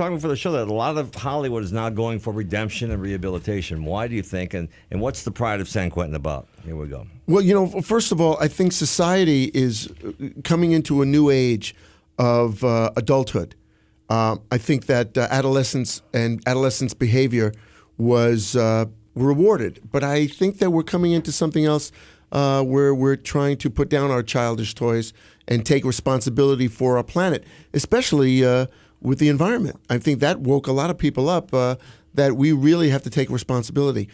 talking before the show that a lot of Hollywood is now going for redemption and rehabilitation. Why do you think? And what's the Pride of San Quentin about? Here we go. Well, first of all, I think society is coming into a new age of adulthood. I think that adolescence and adolescence behavior was rewarded, but I think that we're coming into something else where we're trying to put down our childish toys and take responsibility for our planet, especially with the environment. I think that woke a lot of people up that we really have to take responsibility.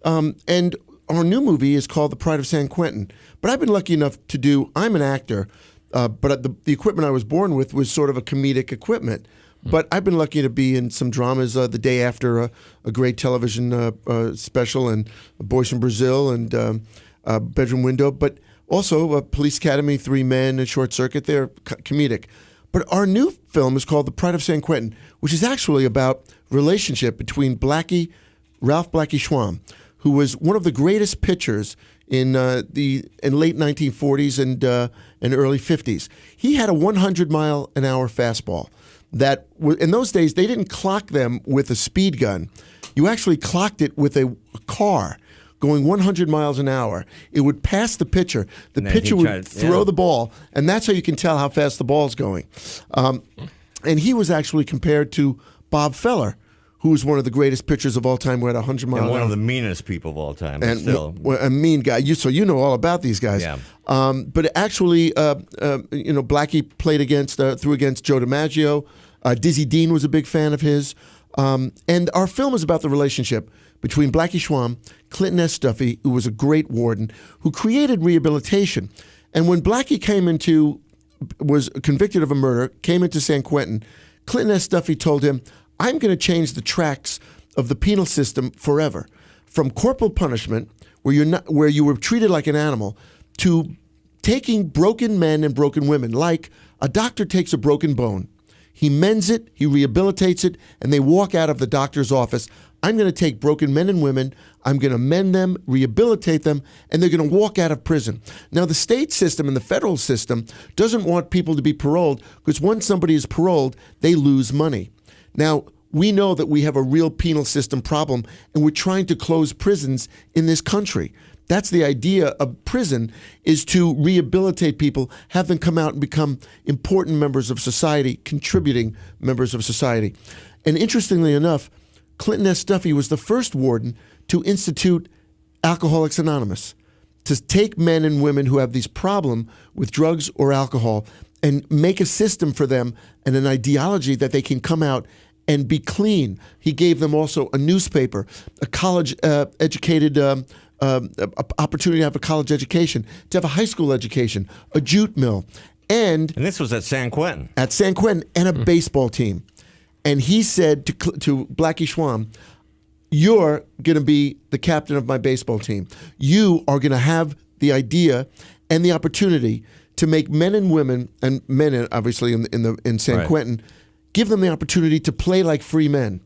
And our new movie is called The Pride of San Quentin. But I've been lucky enough to do, I'm an actor, but the equipment I was born with was sort of a comedic equipment. But I've been lucky to be in some dramas the day after a great television special and Boys from Brazil and Bedroom Window, but also Police Academy, Three Men, and Short Circuit. They're comedic. But our new film is called The Pride of San Quentin, which is actually about relationship between Ralph Blackie Schwam, who was one of the greatest pitchers in late 1940s and early 50s. He had a 100-mile-an-hour fastball that, in those days, they didn't clock them with a speed gun. You actually clocked it with a car going 100 miles an hour. It would pass the pitcher. The pitcher would throw the ball, and that's how you can tell how fast the ball's going. And he was actually compared to Bob Feller, who was one of the greatest pitchers of all time, who had 100 miles an hour. And one of the meanest people of all time. And still. A mean guy. So you know all about these guys. Yeah. But actually, Blackie played threw against Joe DiMaggio. Dizzy Dean was a big fan of his. And our film is about the relationship between Blackie Schwam, Clinton S. Duffy, who was a great warden, who created rehabilitation. And when Blackie was convicted of a murder, came into San Quentin, Clinton S. Duffy told him, I'm going to change the tracks of the penal system forever. From corporal punishment, where you were treated like an animal, to taking broken men and broken women, like a doctor takes a broken bone. He mends it, he rehabilitates it, and they walk out of the doctor's office. I'm going to take broken men and women, I'm going to mend them, rehabilitate them, and they're going to walk out of prison. Now, the state system and the federal system doesn't want people to be paroled, because once somebody is paroled, they lose money. Now, we know that we have a real penal system problem, and we're trying to close prisons in this country. That's the idea of prison, is to rehabilitate people, have them come out and become important members of society, contributing members of society. And interestingly enough, Clinton S. Duffy was the first warden to institute Alcoholics Anonymous, to take men and women who have this problem with drugs or alcohol and make a system for them and an ideology that they can come out and be clean. He gave them also a newspaper, a college-educated opportunity to have a college education, to have a high school education, a jute mill, and this was at San Quentin. At San Quentin, and a baseball team. And he said to Blackie Schwam, you're going to be the captain of my baseball team. You are going to have the idea and the opportunity to make men and women, and men obviously in San Quentin, give them the opportunity to play like free men.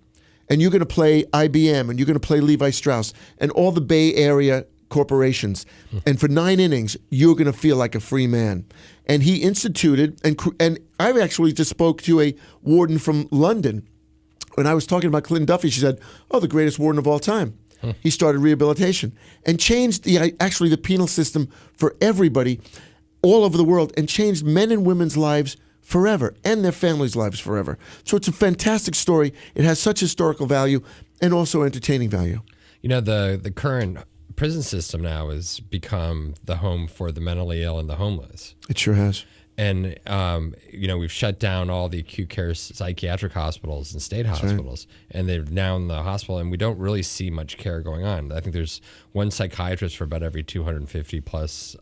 And you're going to play IBM, and you're going to play Levi Strauss, and all the Bay Area corporations. And for 9 innings, you're going to feel like a free man. And he instituted, and I actually just spoke to a warden from London. When I was talking about Clinton Duffy, she said, oh, the greatest warden of all time. He started rehabilitation and changed the penal system for everybody all over the world, and changed men and women's lives forever, and their families' lives forever. So it's a fantastic story. It has such historical value and also entertaining value. You know, the current prison system now has become the home for the mentally ill and the homeless. It sure has. And, we've shut down all the acute care psychiatric hospitals and state hospitals. Right. And they're now in the hospital, and we don't really see much care going on. I think there's one psychiatrist for about every 250 plus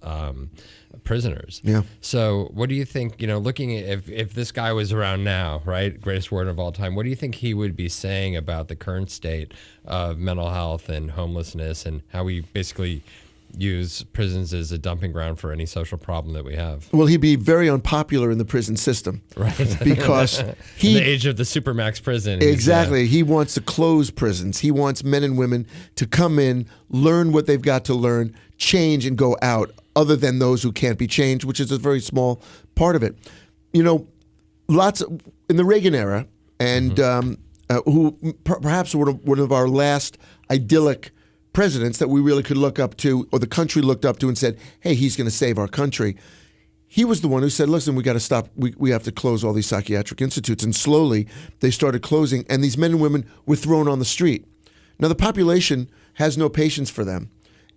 prisoners. Yeah. So what do you think, looking at if this guy was around now, right, greatest warden of all time, what do you think he would be saying about the current state of mental health and homelessness, and how we basically use prisons as a dumping ground for any social problem that we have? Well, he'd be very unpopular in the prison system. Right. Because in the age of the supermax prison. Exactly. He wants to close prisons. He wants men and women to come in, learn what they've got to learn, change, and go out, other than those who can't be changed, which is a very small part of it. In the Reagan era, and who perhaps one of our last idyllic presidents that we really could look up to, or the country looked up to and said, hey, he's going to save our country. He was the one who said, listen, we got to stop. We have to close all these psychiatric institutes. And slowly they started closing, and these men and women were thrown on the street. Now, the population has no patience for them.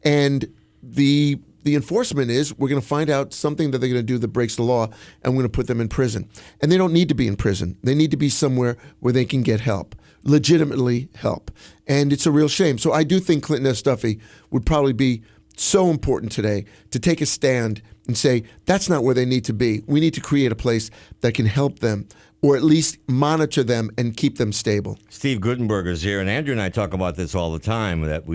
And the enforcement is, we're going to find out something that they're going to do that breaks the law, and we're going to put them in prison. And they don't need to be in prison. They need to be somewhere where they can get help, legitimately help. And it's a real shame. So I do think Clinton S. Duffy would probably be so important today to take a stand and say, that's not where they need to be. We need to create a place that can help them, or at least monitor them and keep them stable. Steve Guttenberg is here, and Andrew and I talk about this all the time, that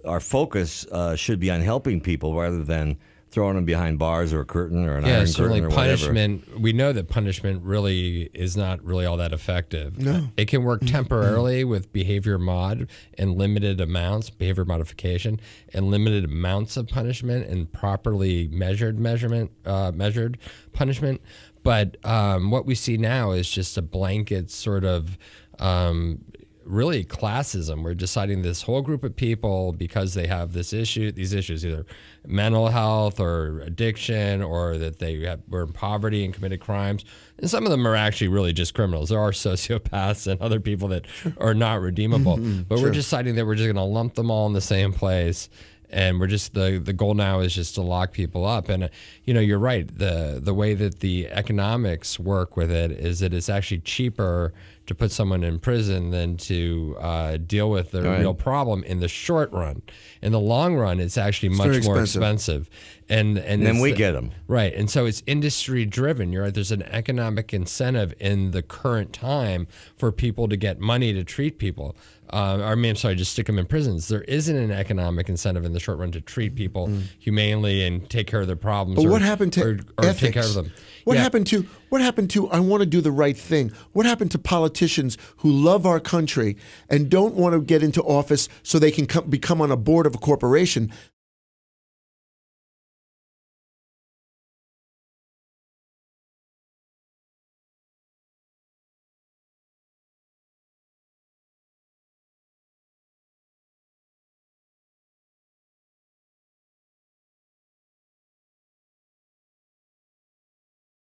our focus should be on helping people rather than throwing them behind bars or a curtain or an iron certainly curtain or punishment. whatever. We know that punishment really is not really all that effective. No. It can work temporarily with behavior mod and limited amounts, behavior modification, and limited amounts of punishment and properly measured punishment. But what we see now is just a blanket sort of really classism. We're deciding this whole group of people, because they have these issues, either mental health or addiction, or that were in poverty and committed crimes. And some of them are actually really just criminals. There are sociopaths and other people that are not redeemable. But we're deciding that we're just going to lump them all in the same place. And we're just the goal now is just to lock people up. And you're right. The way that the economics work with it is that it's actually cheaper to put someone in prison than to deal with the real problem in the short run. In the long run, it's actually much more expensive. And then we get them. Right. And so it's industry driven. You're right. There's an economic incentive in the current time for people to get money to treat people. Just stick them in prisons. There isn't an economic incentive in the short run to treat people humanely and take care of their problems. But what happened to ethics? Take care of them? What happened to I want to do the right thing? What happened to politicians who love our country and don't want to get into office so they can become on a board of a corporation?